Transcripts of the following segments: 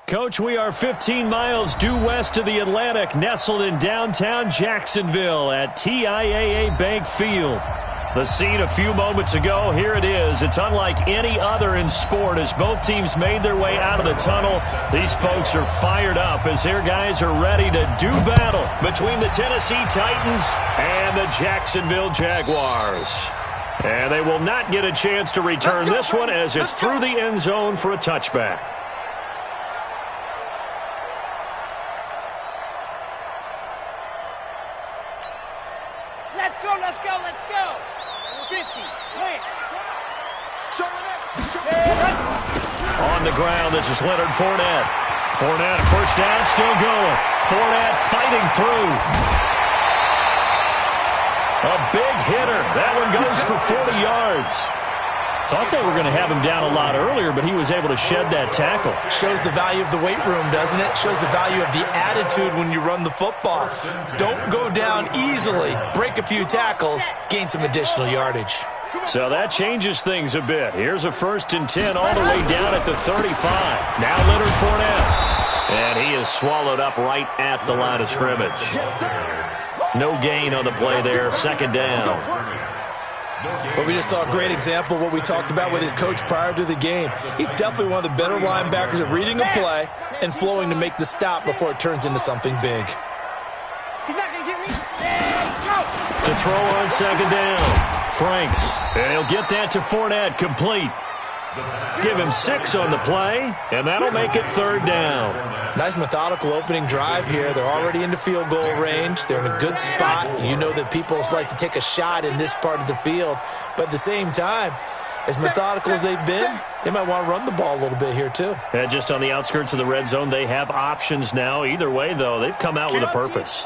Coach, we are 15 miles due west of the Atlantic, nestled in downtown Jacksonville at TIAA Bank Field. The scene a few moments ago, here it is. It's unlike any other in sport as both teams made their way out of the tunnel. These folks are fired up as their guys are ready to do battle between the Tennessee Titans and the Jacksonville Jaguars. And they will not get a chance to return this one as it's through the end zone for a touchback. Let's go, let's go, let's go. 50, clear. On the ground, this is Leonard Fournette. Fournette, first down, still going. Fournette fighting through. A big hitter. That one goes for 40 yards. Thought they were going to have him down a lot earlier, but he was able to shed that tackle. Shows the value of the weight room, doesn't it? Shows the value of the attitude when you run the football. Don't go down easily. Break a few tackles. Gain some additional yardage. So that changes things a bit. Here's a 1st and 10 all the way down at the 35. Now Leonard Fournette. And he is swallowed up right at the line of scrimmage. No gain on the play there. 2nd down. But we just saw a great example of what we talked about with his coach prior to the game. He's definitely one of the better linebackers at reading a play and flowing to make the stop before it turns into something big. He's not going to get me. Go. To throw on 2nd down. Franks. And he'll get that to Fournette, complete. Give him 6 on the play, and that'll make it 3rd down. Nice methodical opening drive here. They're already into field goal range. They're in a good spot. You know that people like to take a shot in this part of the field. But at the same time, as methodical as they've been, they might want to run the ball a little bit here too. And just on the outskirts of the red zone, they have options now. Either way, though, they've come out with a purpose.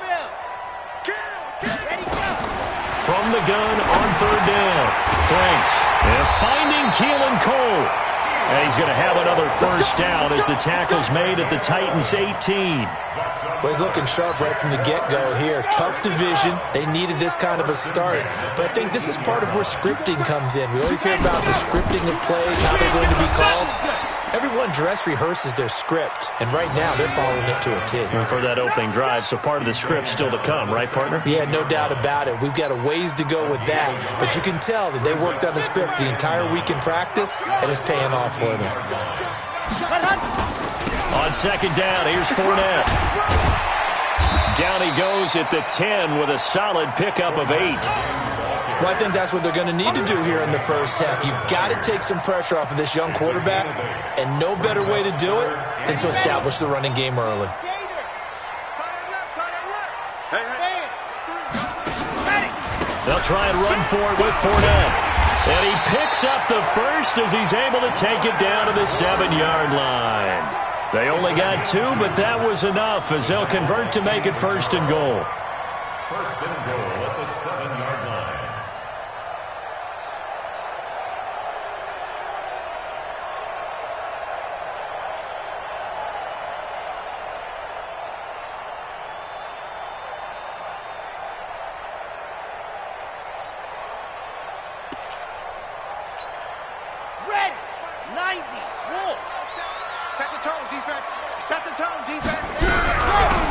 From the gun on 3rd down. Franks. And finding Keelan Cole. And he's going to have another 1st down as the tackle's made at the Titans' 18. Well, he's looking sharp right from the get-go here. Tough division. They needed this kind of a start. But I think this is part of where scripting comes in. We always hear about the scripting of plays, how they're going to be called. Everyone dress rehearses their script, and right now they're following it to a T. And for that opening drive, so part of the script still to come, right, partner? Yeah, no doubt about it. We've got a ways to go with that, but you can tell that they worked on the script the entire week in practice, and it's paying off for them. On 2nd down, here's Fournette. Down he goes at the 10 with a solid pickup of 8. Well, I think that's what they're going to need to do here in the first half. You've got to take some pressure off of this young quarterback, and no better way to do it than to establish the running game early. They'll try and run for it with Fournette. And he picks up the first as he's able to take it down to the 7-yard line. They only got 2, but that was enough as they'll convert to make it 1st and goal. 1st and goal at the 7-yard line. Red, 90, Wolf. Set the tone, defense. Set the tone, defense.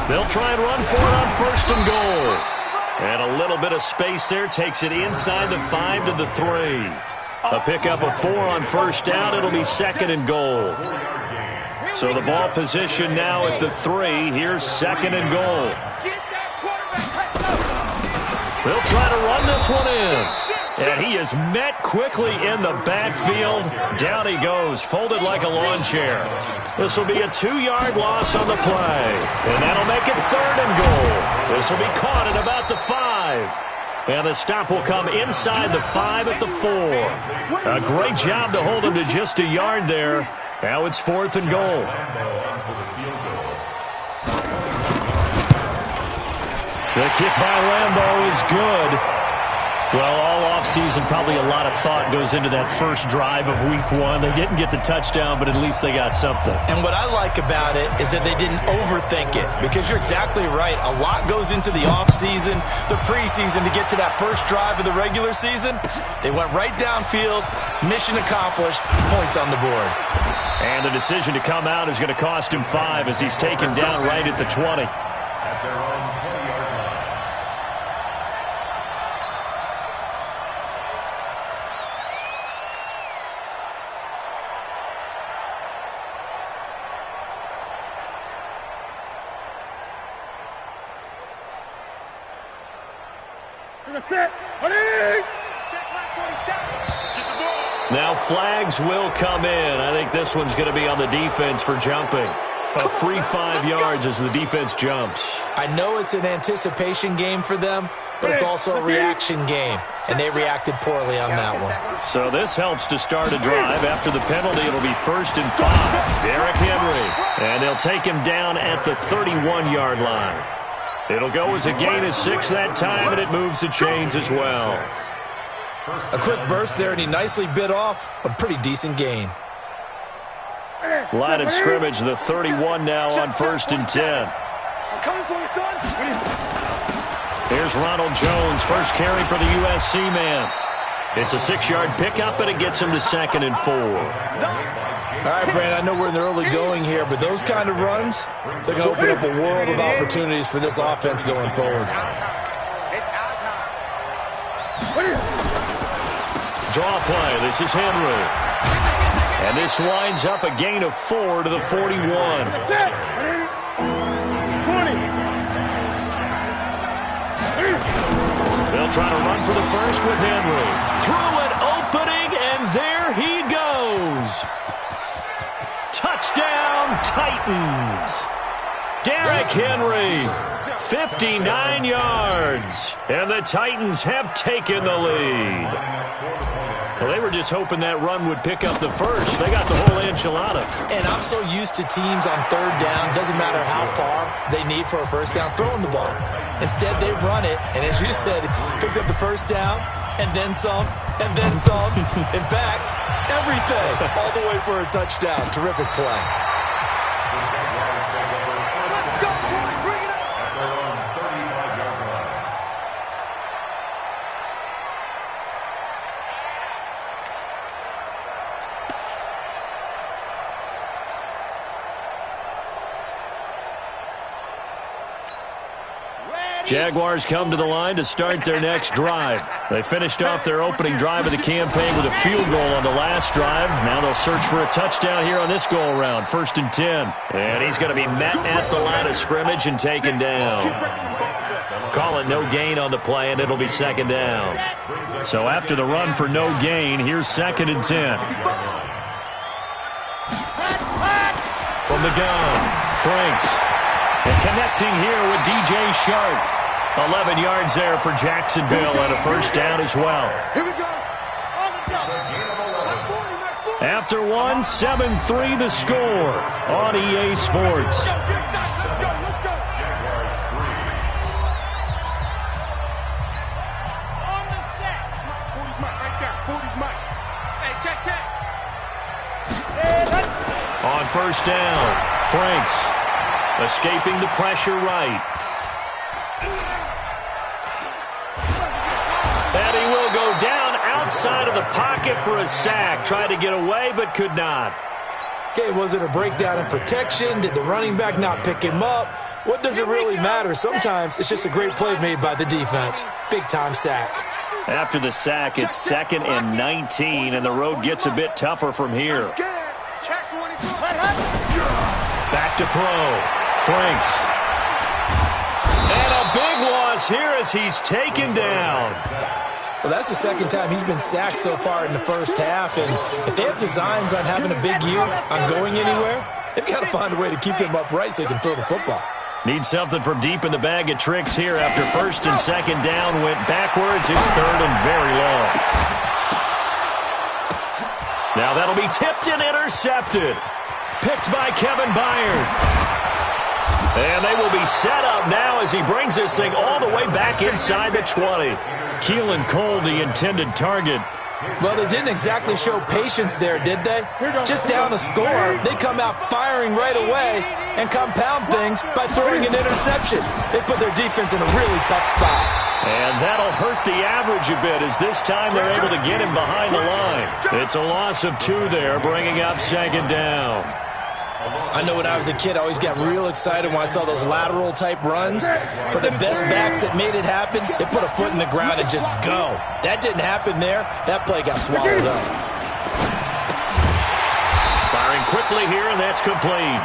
They'll try and run for it on 1st and goal. And a little bit of space there takes it inside the 5 to the 3. A pickup of 4 on 1st down. It'll be 2nd and goal. So the ball position now at the 3. Here's 2nd and goal. They'll try to run this one in. And he is met quickly in the backfield. Down he goes, folded like a lawn chair. This will be a 2-yard loss on the play. And that'll make it 3rd and goal. This will be caught at about the 5. And the stop will come inside the 5 at the 4. A great job to hold him to just a yard there. Now it's 4th and goal. The kick by Lambeau is good. Well, all offseason, probably a lot of thought goes into that first drive of week one. They didn't get the touchdown, but at least they got something. And what I like about it is that they didn't overthink it, because you're exactly right. A lot goes into the offseason, the preseason, to get to that first drive of the regular season. They went right downfield, mission accomplished, points on the board. And the decision to come out is going to cost him 5 as he's taken down right at the 20. At their own 20-yard line. Now flags will come in. I think this one's going to be on the defense for jumping. A free 5 yards as the defense jumps. I know it's an anticipation game for them, but it's also a reaction game, and they reacted poorly on that one. So this helps to start a drive. After the penalty, it'll be 1st and 5. Derrick Henry. And they'll take him down at the 31-yard line. It'll go as a gain of 6 that time, and it moves the chains as well. A quick burst there, and he nicely bit off a pretty decent gain. Line of scrimmage, the 31 now on 1st and 10. I'm coming for you, son. Here's Ronald Jones, first carry for the USC man. It's a 6-yard pickup, and it gets him to 2nd and 4. All right, Brandon, I know we're in the early going here, but those kind of runs, they're going to open up a world of opportunities for this offense going forward. It's our time. Draw play. This is Henry. And this winds up a gain of 4 to the 41. 20. They'll try to run for the first with Henry. Through an opening, and there he goes. Touchdown, Titans. Derrick Henry, 59 yards. And the Titans have taken the lead. Well, they were just hoping that run would pick up the first. They got the whole enchilada. And I'm so used to teams on 3rd down, doesn't matter how far they need for a first down, throwing the ball. Instead, they run it, and as you said, picked up the first down, and then some, and then some. In fact, everything, all the way for a touchdown. Terrific play. Jaguars come to the line to start their next drive. They finished off their opening drive of the campaign with a field goal on the last drive. Now they'll search for a touchdown here on this go-around, 1st and 10. And he's going to be met at the line of scrimmage and taken down. Call it no gain on the play, and it'll be 2nd down. So after the run for no gain, here's 2nd and 10. From the gun, Franks. And connecting here with DJ Shark. 11 yards there for Jacksonville and a first down as well. Here we go. After one, 7-3 the score on EA Sports. Let's go. On the set. 40's Mike right there. 40's Mike. Hey, check. On first down, Franks escaping the pressure right. And he will go down outside of the pocket for a sack. Tried to get away, but could not. Okay, was it a breakdown in protection? Did the running back not pick him up? What does it really matter? Sometimes it's just a great play made by the defense. Big-time sack. After the sack, it's 2nd and 19, and the road gets a bit tougher from here. Back to throw. Franks. And a big loss here as he's taken down. Well, that's the 2nd time he's been sacked so far in the first half, and if they have designs on having a big year, on going anywhere, they've got to find a way to keep him upright so he can throw the football. Need something from deep in the bag of tricks here after 1st and 2nd down went backwards. It's 3rd and very long. Now that'll be tipped and intercepted. Picked by Kevin Byard. And they will be set up now as he brings this thing all the way back inside the 20. Keelan Cole, the intended target. Well, they didn't exactly show patience there, did they? Just down a score, they come out firing right away and compound things by throwing an interception. They put their defense in a really tough spot. And that'll hurt the average a bit as this time they're able to get him behind the line. It's a loss of 2 there, bringing up second down. I know when I was a kid, I always got real excited when I saw those lateral-type runs. But the best backs that made it happen, they put a foot in the ground and just go. That didn't happen there. That play got swallowed up. Firing quickly here, and that's complete.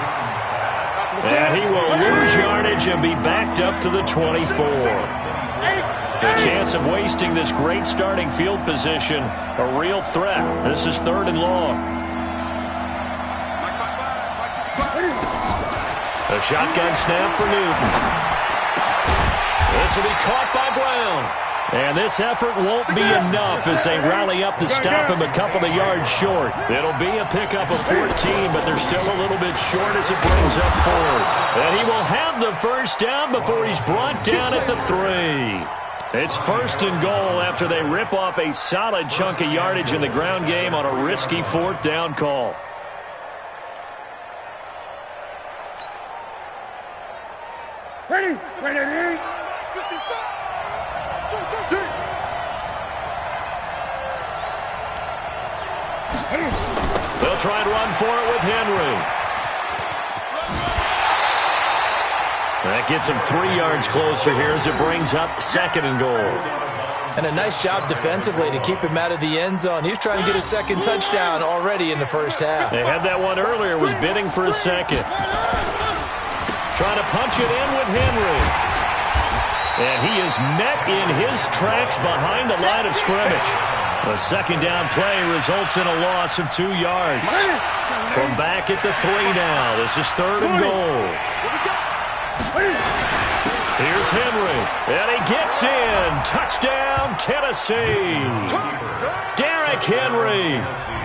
And he will lose yardage and be backed up to the 24. The chance of wasting this great starting field position, a real threat. This is 3rd and long. A shotgun snap for Newton. This will be caught by Brown. And this effort won't be enough as they rally up to stop him a couple of yards short. It'll be a pickup of 14, but they're still a little bit short as it brings up 4th. And he will have the first down before he's brought down at the 3. It's 1st and goal after they rip off a solid chunk of yardage in the ground game on a risky 4th down call. Ready? They'll try and run for it with Henry. That gets him 3 yards closer here as it brings up 2nd and goal. And a nice job defensively to keep him out of the end zone. He was trying to get his 2nd touchdown already in the first half. They had that one earlier, was bidding for a 2nd. Trying to punch it in with Henry. And he is met in his tracks behind the line of scrimmage. The 2nd down play results in a loss of 2 yards. From back at the 3 now. This is 3rd and goal. Here's Henry. And he gets in. Touchdown, Tennessee. Derrick Henry.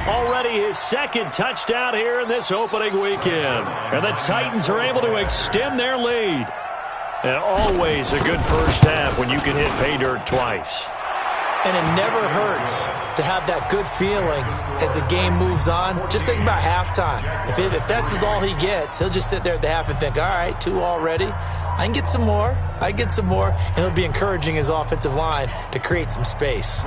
Already his 2nd touchdown here in this opening weekend. And the Titans are able to extend their lead. And always a good first half when you can hit pay dirt twice. And it never hurts to have that good feeling as the game moves on. Just think about halftime. If that's all he gets, he'll just sit there at the half and think, all right, 2 already. I can get some more. And it'll be encouraging his offensive line to create some space.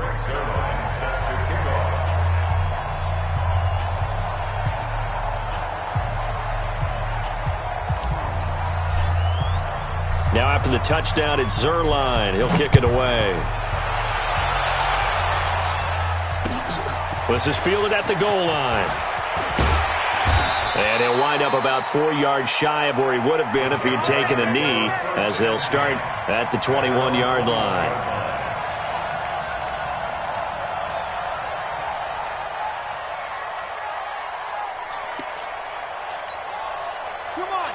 Now after the touchdown, it's Zerline. He'll kick it away. This is fielded at the goal line. And he'll wind up about 4 yards shy of where he would have been if he had taken a knee, as they'll start at the 21-yard line.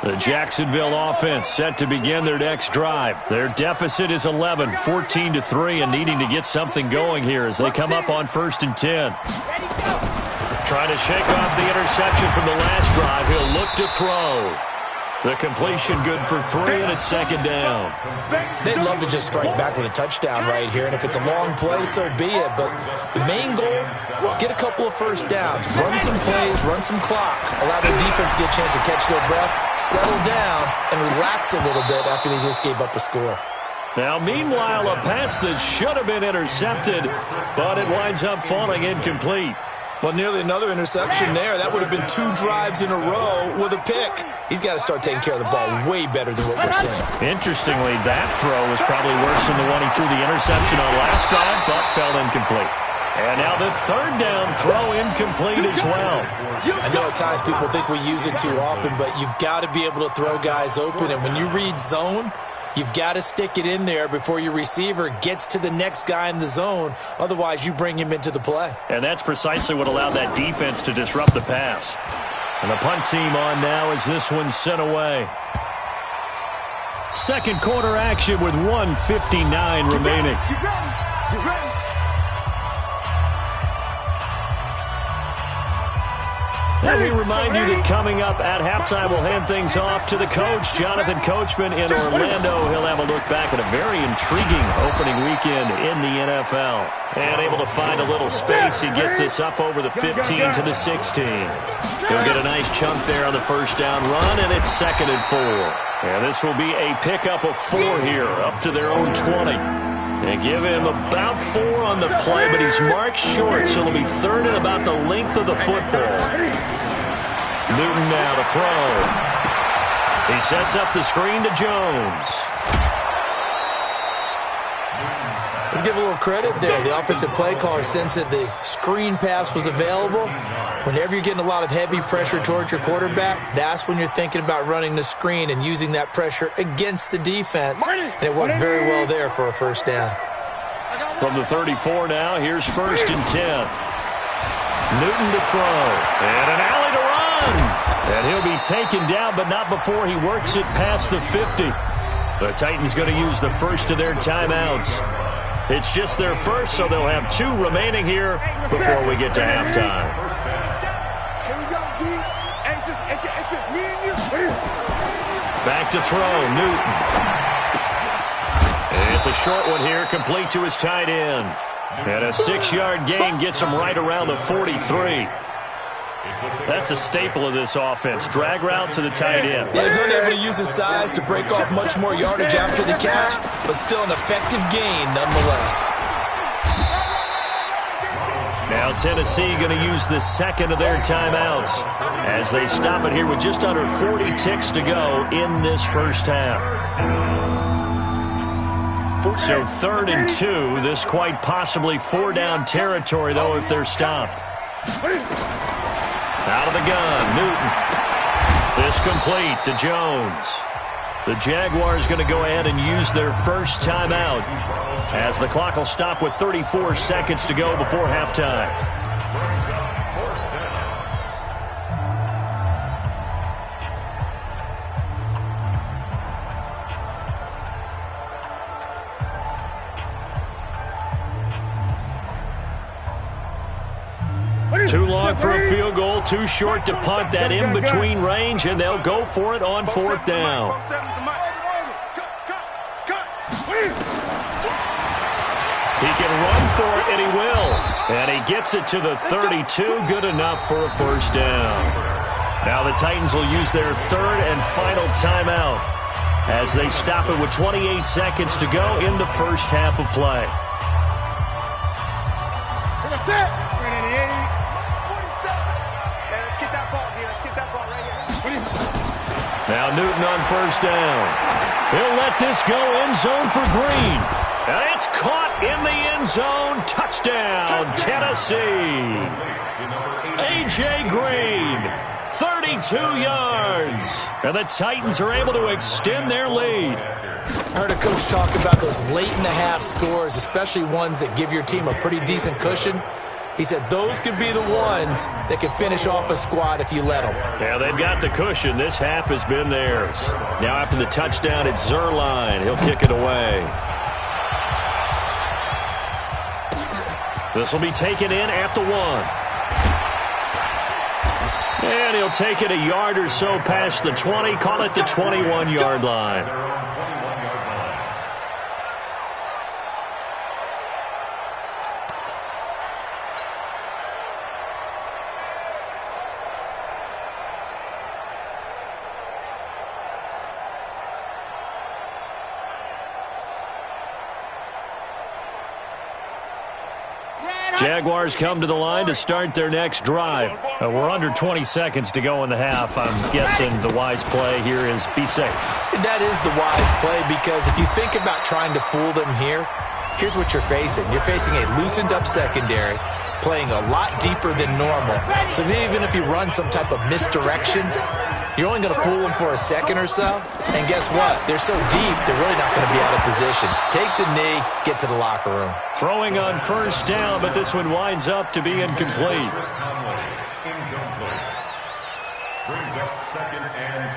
The Jacksonville offense set to begin their next drive. Their deficit is 11, 14-3, and needing to get something going here as they come up on 1st and 10. Trying to shake off the interception from the last drive. He'll look to throw. The completion good for 3, and it's 2nd down. They'd love to just strike back with a touchdown right here, and if it's a long play, so be it. But the main goal, get a couple of first downs, run some plays, run some clock, allow their defense to get a chance to catch their breath, settle down, and relax a little bit after they just gave up a score. Now, meanwhile, a pass that should have been intercepted, but it winds up falling incomplete. Well, nearly another interception there. That would have been 2 drives in a row with a pick. He's got to start taking care of the ball way better than what we're seeing. Interestingly, that throw was probably worse than the one he threw the interception on last drive, but fell incomplete. And now the 3rd down throw incomplete as well. I know at times people think we use it too often, but you've got to be able to throw guys open. And when you read zone, you've got to stick it in there before your receiver gets to the next guy in the zone. Otherwise, you bring him into the play. And that's precisely what allowed that defense to disrupt the pass. And the punt team on now as this one's sent away. 2nd quarter action with 1:59 remaining. You ready? And we remind you that coming up at halftime, we'll hand things off to the coach, Jonathan Coachman in Orlando. He'll have a look back at a very intriguing opening weekend in the NFL. And able to find a little space, he gets us up over the 15 to the 16. He'll get a nice chunk there on the first down run, and it's 2nd and 4. And this will be a pickup of 4 here, up to their own 20. They give him about 4 on the play, but he's marked short, so it'll be 3rd and about the length of the football. Newton now to throw. He sets up the screen to Jones. Let's give a little credit there. The offensive play caller sensed that the screen pass was available. Whenever you're getting a lot of heavy pressure towards your quarterback, that's when you're thinking about running the screen and using that pressure against the defense. And it worked very well there for a first down. From the 34 now, here's 1st and 10. Newton to throw. And an alley to run. And he'll be taken down, but not before he works it past the 50. The Titans going to use the first of their timeouts. It's just their first, so they'll have 2 remaining here before we get to halftime. Here we go, D. It's just me and you. Back to throw, Newton. It's a short one here, complete to his tight end. And a 6-yard gain gets him right around the 43. That's a staple of this offense. Drag route to the tight end. Yeah, he's unable to use his size to break off much more yardage after the catch, but still an effective gain nonetheless. Now Tennessee going to use the 2nd of their timeouts as they stop it here with just under 40 ticks to go in this first half. So 3rd and 2. This quite possibly 4-down territory, though, if they're stopped. Out of the gun, Newton. This complete to Jones. The Jaguars going to go ahead and use their first timeout as the clock will stop with 34 seconds to go before halftime. Too long for a field goal, too short to punt. That in-between range, and they'll go for it on 4th down. He can run for it, and he will. And he gets it to the 32, good enough for a first down. Now the Titans will use their 3rd and final timeout as they stop it with 28 seconds to go in the first half of play. That's it. Now Newton on first down. He'll let this go end zone for Green. And it's caught in the end zone. Touchdown, Tennessee. A.J. Green, 32 yards. And the Titans are able to extend their lead. I heard a coach talk about those late-in-the-half scores, especially ones that give your team a pretty decent cushion. He said those could be the ones that could finish off a squad if you let them. Yeah, they've got the cushion. This half has been theirs. Now after the touchdown, it's Zerline. He'll kick it away. This will be taken in at the 1. And he'll take it a yard or so past the 20. Call it the 21-yard line. Jaguars come to the line to start their next drive. We're under 20 seconds to go in the half. I'm guessing the wise play here is be safe. That is the wise play because if you think about trying to fool them here, here's what you're facing. You're facing a loosened up secondary, playing a lot deeper than normal. So even if you run some type of misdirection, you're only going to fool them for a second or so. And guess what? They're so deep, they're really not going to be out of position. Take the knee, get to the locker room. Throwing on first down, but this one winds up to be incomplete. Brings up 2nd and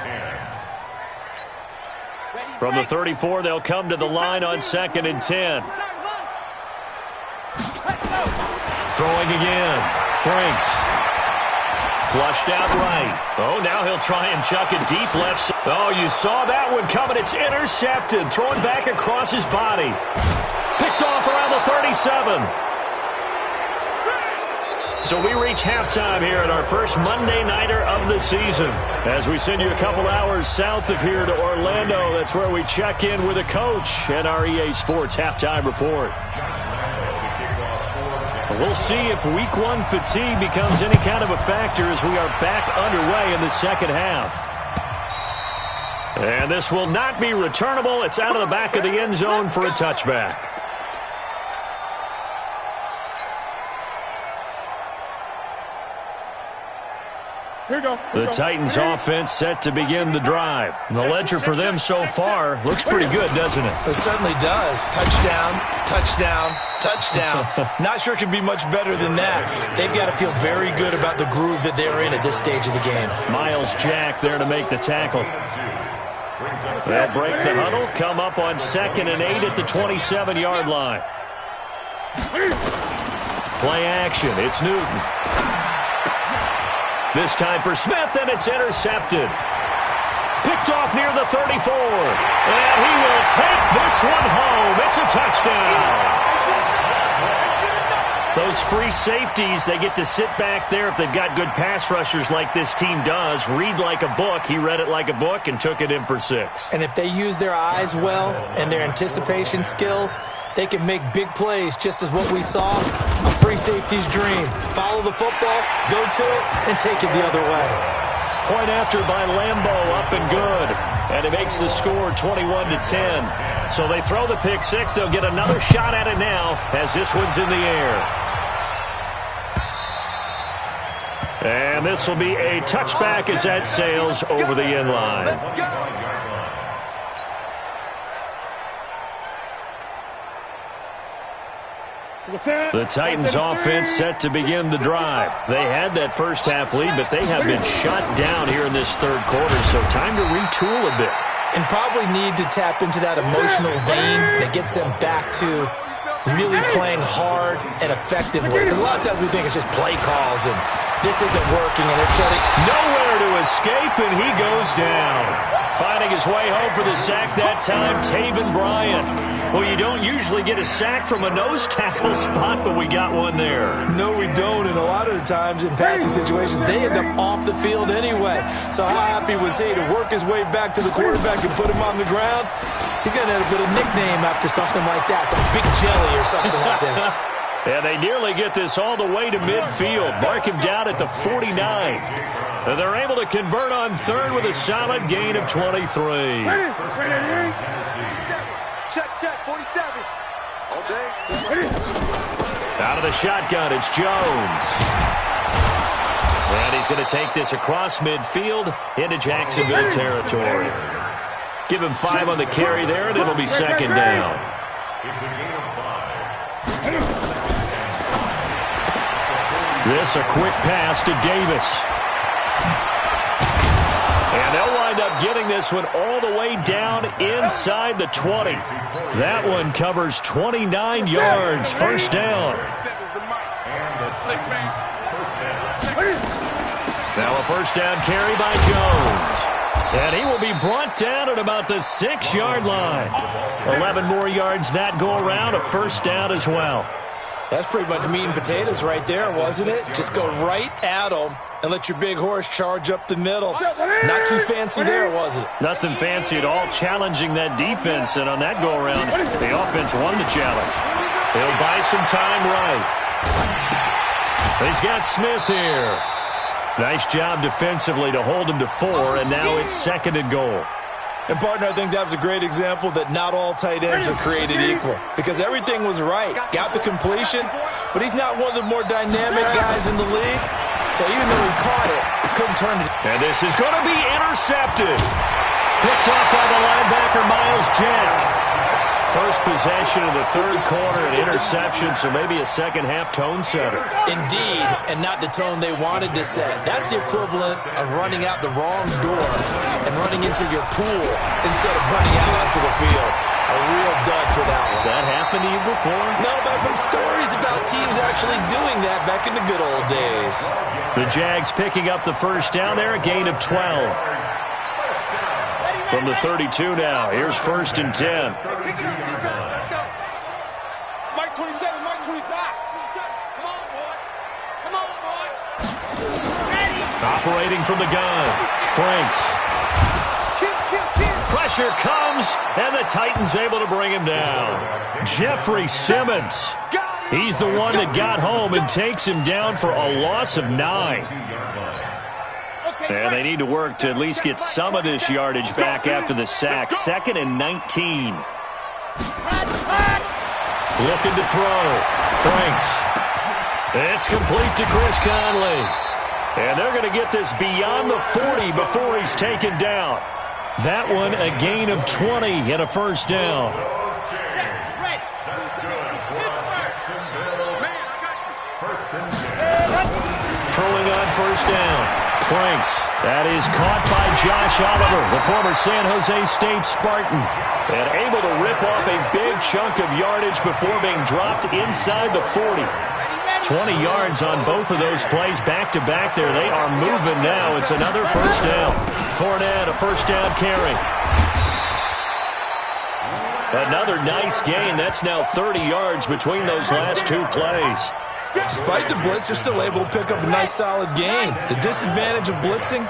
10. From the 34, they'll come to the line on 2nd and 10. Throwing again. Franks. Flushed out right. Oh, now he'll try and chuck it deep left. Oh, you saw that one coming. It's intercepted. Thrown back across his body. Picked off around the 37. So we reach halftime here at our first Monday Nighter of the season. As we send you a couple hours south of here to Orlando, that's where we check in with a coach at our EA Sports Halftime Report. We'll see if Week 1 fatigue becomes any kind of a factor as we are back underway in the second half. And this will not be returnable. It's out of the back of the end zone for a touchback. Here we go. The Titans offense set to begin the drive. The ledger for them so far looks pretty good, doesn't it? It certainly does. Touchdown, touchdown, touchdown. Not sure it could be much better than that. They've got to feel very good about the groove that they're in at this stage of the game. Miles Jack there to make the tackle. They'll break the huddle, come up on 2nd and 8 at the 27-yard line. Play action. It's Newton. This time for Smith, and it's intercepted. Picked off near the 34. And he will take this one home. It's a touchdown. Those free safeties, they get to sit back there if they've got good pass rushers like this team does. Read like a book. He read it like a book and took it in for 6. And if they use their eyes well and their anticipation skills, they can make big plays, just as what we saw, a free safety's dream. Follow the football, go to it, and take it the other way. Point after by Lambeau, up and good. And it makes the score 21-10. So they throw the pick 6. They'll get another shot at it now as this one's in the air. And this will be a touchback as that sails over the end line. The Titans offense set to begin the drive. They had that first half lead, but they have been shut down here in this third quarter, so time to retool a bit. And probably need to tap into that emotional vein that gets them back to really playing hard and effectively. Because a lot of times we think it's just play calls, and this isn't working, and it's shutting. Nowhere to escape, and he goes down. Finding his way home for the sack that time, Taven Bryant. Well, you don't usually get a sack from a nose tackle spot, but we got one there. No, we don't, and a lot of the times in passing situations, they end up off the field anyway. So how happy was he to work his way back to the quarterback and put him on the ground? He's going to end up with a nickname after something like that, some big jelly or something like that. And they nearly get this all the way to midfield. Mark him down at the 49. And they're able to convert on third with a solid gain of 23. Check, 47. All day. Out of the shotgun, it's Jones. And he's going to take this across midfield into Jacksonville territory. Give him 5 on the carry there, and it'll be second down. It's a gain of 5. This a quick pass to Davis. And they'll wind up getting this one all the way down inside the 20. That one covers 29 yards. First down. Now a first down carry by Jones. And he will be brought down at about the 6-yard line. 11 more yards that go around. A first down as well. That's pretty much meat and potatoes right there, wasn't it? Just go right at them and let your big horse charge up the middle. Not too fancy there, was it? Nothing fancy at all, challenging that defense. And on that go-around, the offense won the challenge. He'll buy some time right. He's got Smith here. Nice job defensively to hold him to 4, and now it's 2nd and goal. And, partner, I think that was a great example that not all tight ends are created equal, because everything was right. Got the completion, but he's not one of the more dynamic guys in the league. So even though he caught it, couldn't turn it. And this is going to be intercepted. Picked off by the linebacker, Miles Jack. First possession of the third quarter, an interception, so maybe a second-half tone setter. Indeed, and not the tone they wanted to set. That's the equivalent of running out the wrong door and running into your pool instead of running out onto the field. A real dud for that one. Has that happened to you before? No, but I've heard stories about teams actually doing that back in the good old days. The Jags picking up the first down there, a gain of 12. From the 32 now, here's 1st and 10. Pick it up, defense. Let's go. Mike 27, Mike 27. Come on, boy. Come on, boy. Ready. Operating from the gun, Franks. Pressure comes, and the Titans able to bring him down. Jeffrey Simmons. He's the one that got home and takes him down for a loss of 9. And they need to work to at least get some of this yardage back after the sack. 2nd and 19. Looking to throw. Franks. It's complete to Chris Conley. And they're going to get this beyond the 40 before he's taken down. That one a gain of 20 and a first down. Throwing on first down. Franks. That is caught by Josh Oliver, the former San Jose State Spartan. And able to rip off a big chunk of yardage before being dropped inside the 40. 20 yards on both of those plays back-to-back there. They are moving now. It's another first down. Fournette, a first down carry. Another nice gain. That's now 30 yards between those last two plays. Despite the blitz, they're still able to pick up a nice solid gain. The disadvantage of blitzing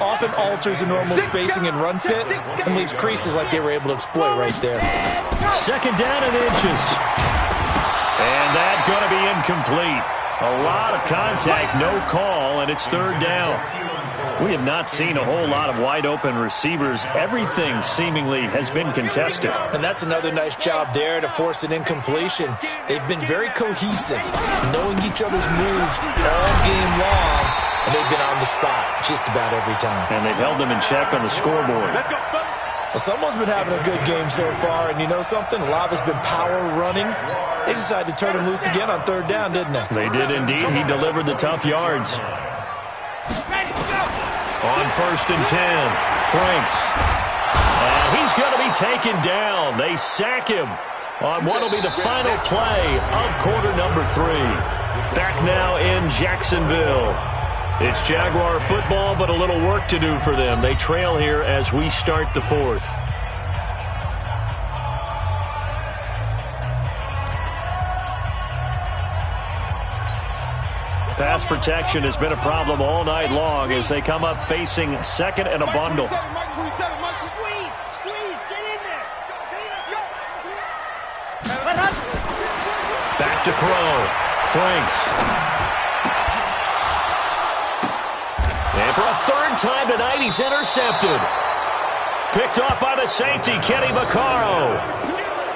often alters the normal spacing and run fits and leaves creases like they were able to exploit right there. 2nd down and inches. And that's going to be incomplete. A lot of contact, no call, and it's 3rd down. We have not seen a whole lot of wide-open receivers. Everything seemingly has been contested. And that's another nice job there to force an incompletion. They've been very cohesive, knowing each other's moves all game long, and they've been on the spot just about every time. And they've held them in check on the scoreboard. Well, someone's been having a good game so far, and you know something? A lot of it's been power running. They decided to turn him loose again on 3rd down, didn't they? They did indeed. He delivered the tough yards. On 1st and 10, Franks. And he's going to be taken down. They sack him on what will be the final play of quarter number 3. Back now in Jacksonville. It's Jaguar football, but a little work to do for them. They trail here as we start the 4th. Pass protection has been a problem all night long as they come up facing 2nd and a bundle. Squeeze, get in there. Back to throw. Franks. And for a 3rd time tonight, he's intercepted. Picked off by the safety, Kenny Vaccaro.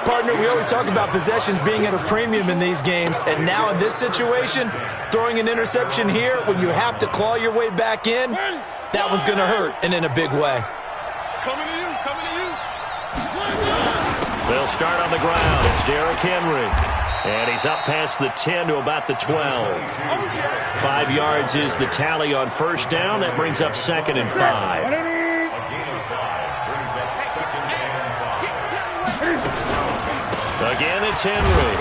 Partner, we always talk about possessions being at a premium in these games, and now in this situation, throwing an interception here when you have to claw your way back in, that one's going to hurt, and in a big way. Coming to you, coming to you. They'll start on the ground. It's Derrick Henry. And he's up past the 10 to about the 12. 5 yards is the tally on first down. That brings up 2nd and 5. Again, it's Henry.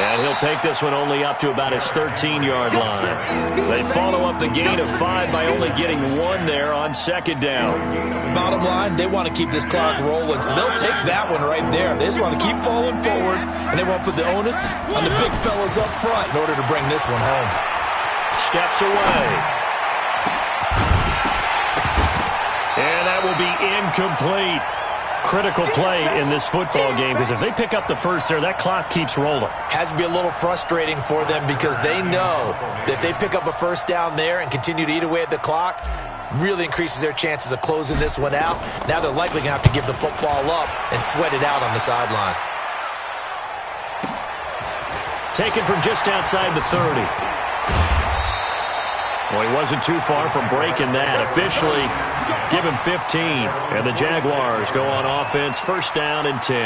And he'll take this one only up to about his 13-yard line. They follow up the gain of 5 by only getting 1 there on 2nd down. Bottom line, they want to keep this clock rolling, so they'll take that one right there. They just want to keep falling forward, and they want to put the onus on the big fellas up front in order to bring this one home. Steps away. And that will be incomplete. Critical play in this football game because if they pick up the first there, that clock keeps rolling. Has to be a little frustrating for them because they know that if they pick up a first down there and continue to eat away at the clock, really increases their chances of closing this one out. Now they're likely going to have to give the football up and sweat it out on the sideline. Taken from just outside the 30. Well, he wasn't too far from breaking that. Officially, give him 15. And the Jaguars go on offense, first down and 10.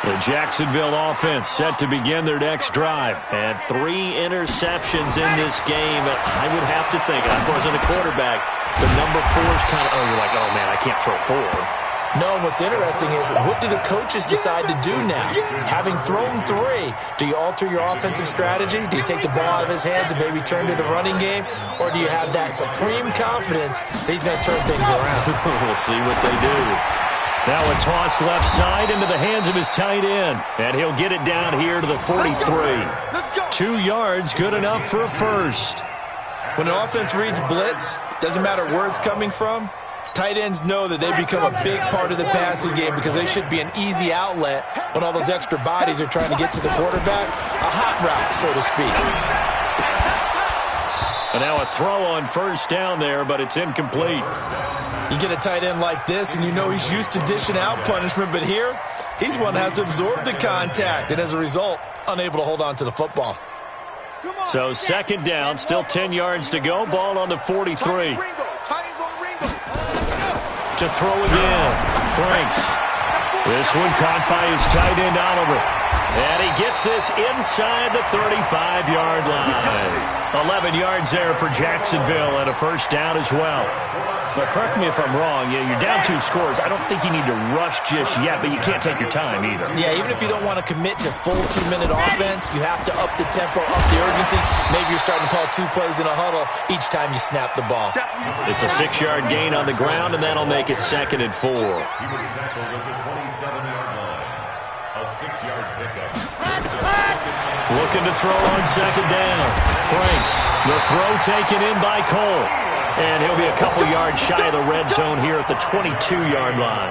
The Jacksonville offense set to begin their next drive. And 3 interceptions in this game. I would have to think, and I wasn't a quarterback, the number 4 is kind of, oh, you're like, oh, man, I can't throw 4. No, what's interesting is, what do the coaches decide to do now? Having thrown 3, do you alter your offensive strategy? Do you take the ball out of his hands and maybe turn to the running game? Or do you have that supreme confidence that he's going to turn things around? We'll see what they do. Now a toss left side into the hands of his tight end. And he'll get it down here to the 43. 2 yards, good enough for a first. When an offense reads blitz, doesn't matter where it's coming from, tight ends know that they become a big part of the passing game because they should be an easy outlet when all those extra bodies are trying to get to the quarterback. A hot route, so to speak. And now a throw on first down there, but it's incomplete. You get a tight end like this, and you know he's used to dishing out punishment, but here, he's one that has to absorb the contact, and as a result, unable to hold on to the football. So second down, still 10 yards to go, ball on the 43. To throw again, Franks. This one caught by his tight end, Oliver. And he gets this inside the 35-yard line. 11 yards there for Jacksonville and a first down as well. But correct me if I'm wrong, you're down 2 scores. I don't think you need to rush just yet, but you can't take your time either. Yeah, even if you don't want to commit to full 2-minute offense, you have to up the tempo, up the urgency. Maybe you're starting to call 2 plays in a huddle each time you snap the ball. It's a 6-yard gain on the ground, and that'll make it 2nd and 4. He was tackled at the 27-yard line. A 6-yard pickup. Looking to throw on second down. Franks, the throw taken in by Cole. And he'll be a couple yards shy of the red zone here at the 22-yard line.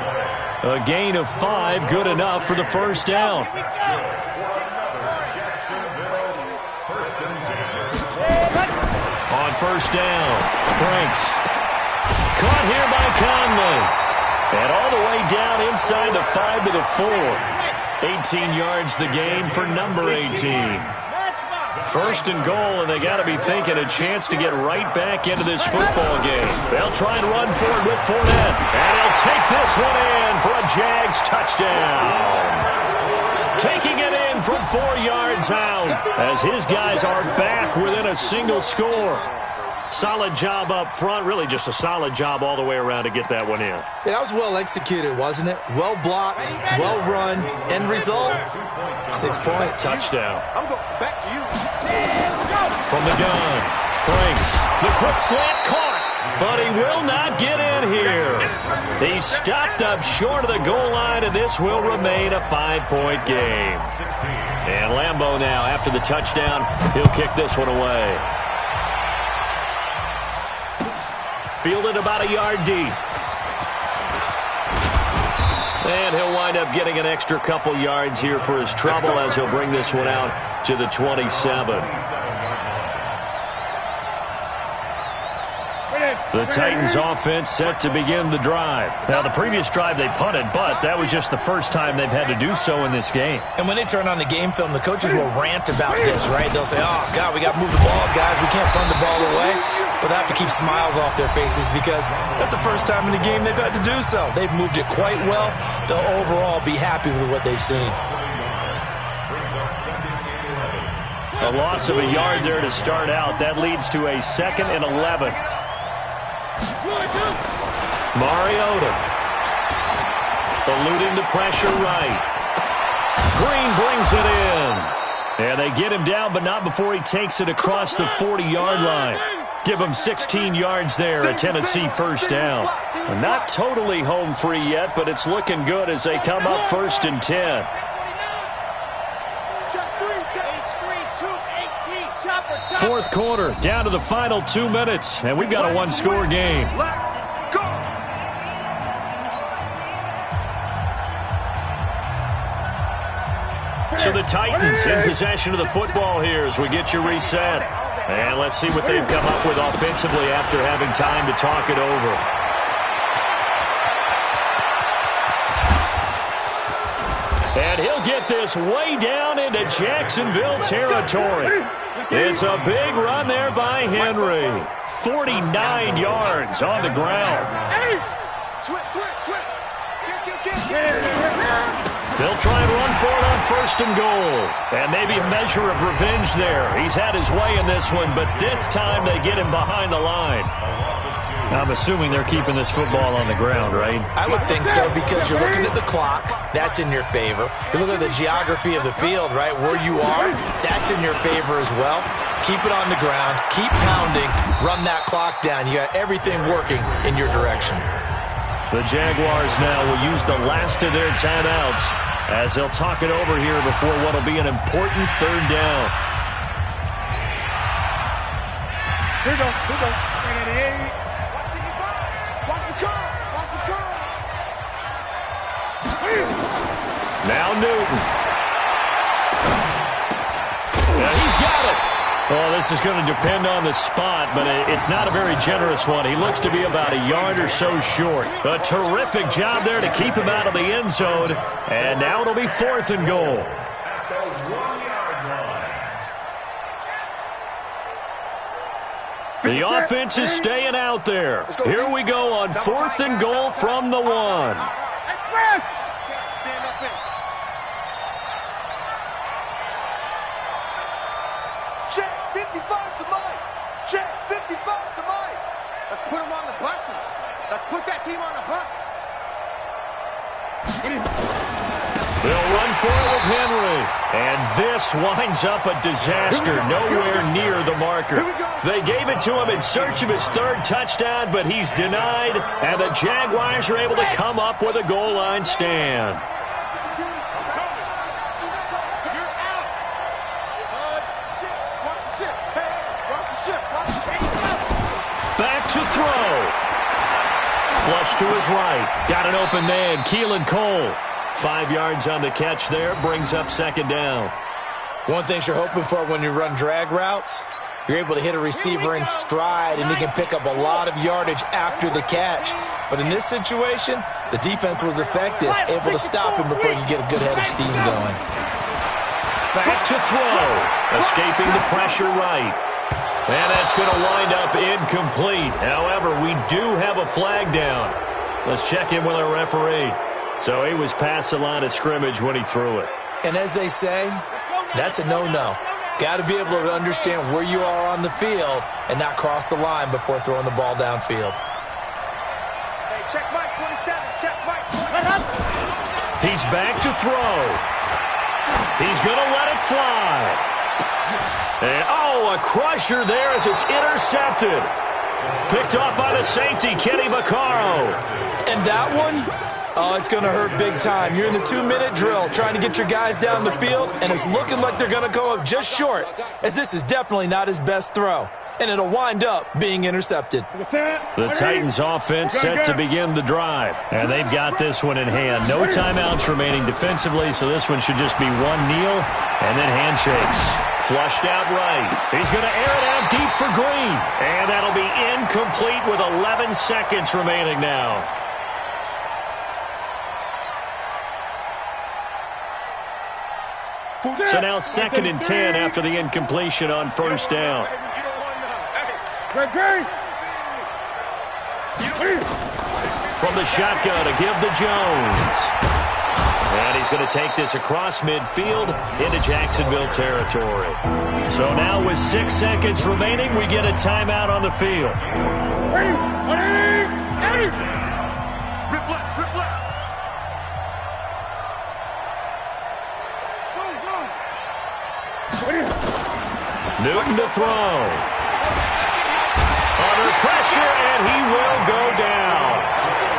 A gain of 5, good enough for the first down. On first down, Franks. Caught here by Conley. And all the way down inside the 5 to the 4. 18 yards the gain for number 18. First and goal, and they got to be thinking a chance to get right back into this football game. They'll try and run for it with Fournette. And he'll take this one in for a Jags touchdown. Taking it in from 4 yards out as his guys are back within a single score. Solid job up front, really just a solid job all the way around to get that one in. That was well executed, wasn't it? Well blocked, well run, end result, 6 points. Touchdown. I'm going back to you. From the gun, Franks, the quick slant caught, but he will not get in here. He's stopped up short of the goal line, and this will remain a 5-point game. And Lambeau now, after the touchdown, he'll kick this one away. Fielded about a yard deep. And he'll wind up getting an extra couple yards here for his trouble as he'll bring this one out to the 27. The Titans offense set to begin the drive. Now, the previous drive they punted, but that was just the first time they've had to do so in this game. And when they turn on the game film, the coaches will rant about this, right? They'll say, oh, God, we got to move the ball, guys. We can't punt the ball away. But they have to keep smiles off their faces because that's the first time in the game they've had to do so. They've moved it quite well. They'll overall be happy with what they've seen. A loss of a yard there to start out. That leads to a 2nd and 11. Mariota eluding the pressure right. Green brings it in. And they get him down, but not before he takes it across the 40-yard line. Give him 16 yards there, a Tennessee first down. Not totally home free yet, but it's looking good as they come up 1st and 10. Fourth quarter, down to the final 2 minutes, and we've got a 1-score game. So the Titans in possession of the football here as we get you reset. And let's see what they've come up with offensively after having time to talk it over. And he'll get this way down into Jacksonville territory. It's a big run there by Henry. 49 yards on the ground. They'll try and run for it on 1st and goal. And maybe a measure of revenge there. He's had his way in this one, but this time they get him behind the line. I'm assuming they're keeping this football on the ground, right? I would think so, because you're looking at the clock. That's in your favor. You look at the geography of the field, right? Where you are, that's in your favor as well. Keep it on the ground. Keep pounding. Run that clock down. You got everything working in your direction. The Jaguars now will use the last of their timeouts as they'll talk it over here before what will be an important third down. Here we go. Watch the curve. Now Newton. Yeah, he's got it. Well, this is going to depend on the spot, but it's not a very generous one. He looks to be about a yard or so short. A terrific job there to keep him out of the end zone. And now it'll be 4th and goal. At the 1 yard line. The offense is staying out there. Here we go on 4th and goal from the 1. Stand up in. Check 55 to Mike. Check 55 to Mike. Let's put him on the buses. Let's put that team on the bus. They'll run for it with Henry. And this winds up a disaster nowhere near the marker. They gave it to him in search of his 3rd touchdown, but he's denied, and the Jaguars are able to come up with a goal line stand. Back to throw. Flush to his right. Got an open man, Keelan Cole. 5 yards on the catch there, brings up 2nd down. One thing you're hoping for when you run drag routes, you're able to hit a receiver in stride, and he can pick up a lot of yardage after the catch. But in this situation, the defense was effective, able to stop him before you get a good head of steam going. Back to throw. Escaping the pressure right. And that's going to wind up incomplete. However, we do have a flag down. Let's check in with our referee. So he was past the line of scrimmage when he threw it. And as they say, that's a no-no. Got to be able to understand where you are on the field and not cross the line before throwing the ball downfield. Hey, check Mike 27. Check Mike. He's back to throw. He's going to let it fly. And, a crusher there as it's intercepted. Picked off by the safety, Kenny Vaccaro. And that one, it's going to hurt big time. You're in the 2-minute drill trying to get your guys down the field, and it's looking like they're going to go up just short, as this is definitely not his best throw. And it'll wind up being intercepted. The Titans offense set to begin the drive. And they've got this one in hand. No timeouts remaining defensively, so this one should just be one kneel and then handshakes. Flushed out right. He's going to air it out deep for Green. And that'll be incomplete with 11 seconds remaining now. So now 2nd and 10 after the incompletion on 1st down. From the shotgun to give to Jones. And he's going to take this across midfield into Jacksonville territory. So now with 6 seconds remaining, we get a timeout on the field. Rip left. Newton to throw. Under pressure, and he will go down.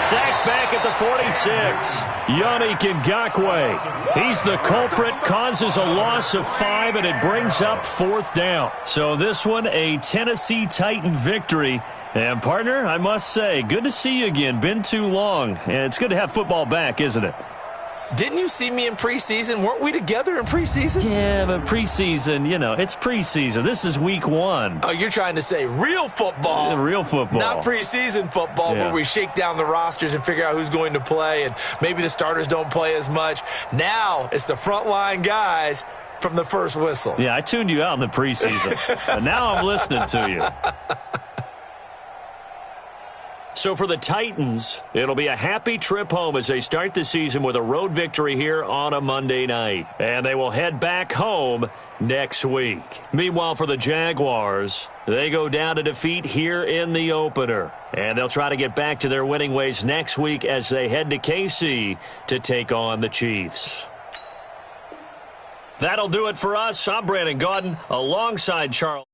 Sacked back at the 46. Yannick Ngakoue. He's the culprit, causes a loss of 5, and it brings up 4th down. So this one, a Tennessee Titan victory. And, partner, I must say, good to see you again. Been too long. And it's good to have football back, isn't it? Didn't you see me in preseason? Weren't we together in preseason? Yeah, but preseason, it's preseason. This is week 1. Oh, you're trying to say real football. Real football. Not preseason football where we shake down the rosters and figure out who's going to play, and maybe the starters don't play as much. Now it's the frontline guys from the first whistle. Yeah, I tuned you out in the preseason. But now I'm listening to you. So for the Titans, it'll be a happy trip home as they start the season with a road victory here on a Monday night. And they will head back home next week. Meanwhile, for the Jaguars, they go down to defeat here in the opener. And they'll try to get back to their winning ways next week as they head to KC to take on the Chiefs. That'll do it for us. I'm Brandon Gaudin alongside Charles.